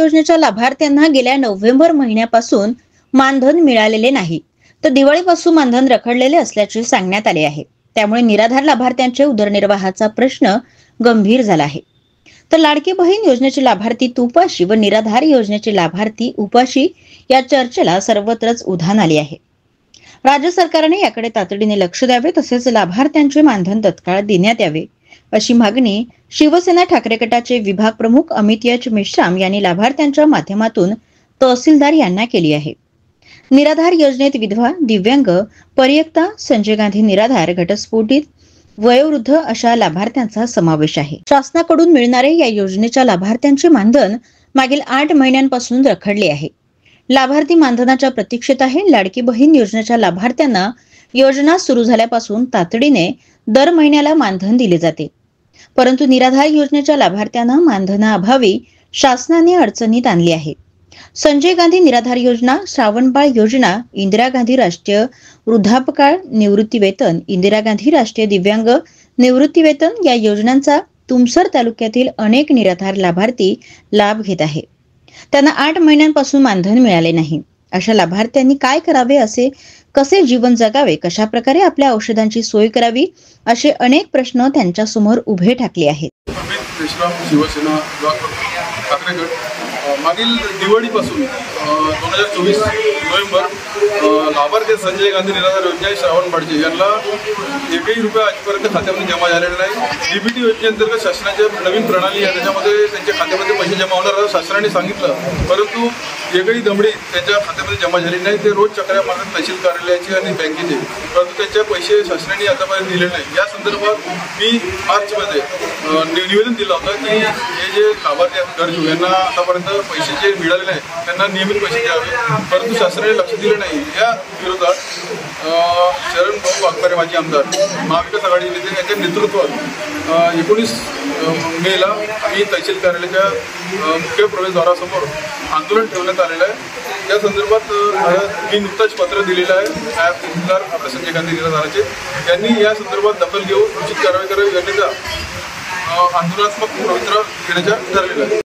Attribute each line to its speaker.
Speaker 1: योजनेच्या लाभार्थ्यांना गेल्या नोव्हेंबर महिन्यापासून मानधन मिळालेले नाही, तर दिवाळीपासून मानधन रखडलेले असल्याचे सांगण्यात आले आहे. त्यामुळे निराधार लाभार्थ्यांचे उदरनिर्वाहाचा प्रश्न गंभीर झाला आहे. तर लाडकी बहीण योजनेचे लाभार्थी तुपाशी व निराधार योजनेचे लाभार्थी उपाशी या चर्चेला सर्वत्रच उधाण आले आहे. राज्य सरकारने याकडे तातडीने लक्ष द्यावे, तसेच लाभार्थ्यांचे मानधन तत्काळ देण्यात यावे अशी मागणी शिवसेना ठाकरे गटाचे विभाग प्रमुख अमित एच मेश्राम यांनी लाभार्थ्यांच्या माध्यमातून तहसीलदार यांना केली आहे. निराधार योजनेत विधवा, दिव्यांग, परित्यक्ता, संजय गांधी निराधार, घटस्फोटित, वयोवृद्ध अशा लाभार्थ्यांचा समावेश आहे. शासनाकडून मिळणारे या योजनेच्या लाभार्थ्यांचे मानधन मागील 8 महिन्यांपासून रखडले आहे. लाभार्थी मानधनाच्या प्रतीक्षेत आहे. लाडकी बहीण योजनेच्या लाभार्थ्यांना योजना सुरू झाल्यापासून तातडीने दर महिन्याला मानधन दिले जाते, परंतु निराधार योजनेच्या लाभार्थ्यांना मानधनाअभावी शासनाने अडचणीत आणली आहे. संजय गांधी निराधार योजना, श्रावणबाळ योजना, इंदिरा गांधी राष्ट्रीय वृद्धापकाळ निवृत्तीवेतन, इंदिरा गांधी राष्ट्रीय दिव्यांग निवृत्तीवेतन या योजनांचा तुमसर तालुक्यातील अनेक निराधार लाभार्थी लाभ घेत आहे. त्यांना 8 महिन्यांपासून मानधन मिळाले नाही. अशा लाभार्थ्यांनी काय करावे, कसे जीवन जगावे, कशा प्रकारे आपल्या औषधांची सोय करावी, असे अनेक प्रश्न त्यांच्या समोर उभे ठाकले आहेत.
Speaker 2: शिवसेना ठाकरे गट मागील दिवाळीपासून 2024 नोव्हेंबर लाभार्थी संजय गांधी निराधार योजना श्रावणबाळचे यांना एकही रुपया आजपर्यंत खात्यामध्ये जमा झालेला नाही. डीबीटी योजनेअंतर्गत शासनाची नवीन प्रणाली आहे, त्याच्यामध्ये त्यांच्या खात्यामध्ये पैसे जमा होणार असं शासनाने सांगितलं, परंतु एकही दमडी त्यांच्या खात्यामध्ये जमा झाली नाही. ते रोज चक्र्या मारतात तहसील कार्यालयाची आणि बँकेचे, परंतु त्यांचे पैसे शासनाने आतापर्यंत दिले नाही. या संदर्भात मी मार्चमध्ये निवेदन दिलं होतं की हे जे लाभार्थी आहेत गरजू यांना आतापर्यंत पैसे जे मिळाले नाही त्यांना नियमित पैसे द्यावे, परंतु शासनाने लक्ष दिलं नाही. या विरोधात शरण भाऊ वाघमारे माजी आमदार, महाविकास आघाडी नेते यांच्या नेतृत्वात 19 मेला आम्ही तहसील कार्यालयाच्या मुख्य प्रवेशद्वारासमोर आंदोलन ठेवण्यात आलेलं आहे. या संदर्भात मी नुकताच पत्र दिलेलं आहे नायब तहसीलदार आपल्या संजय गांधी निराधाराचे यांनी या संदर्भात दखल घेऊन उचित कारवाई करावी, अन्यथा आंदोलनात्मक पवित्रा घेण्याच्या ठरलेलं आहे.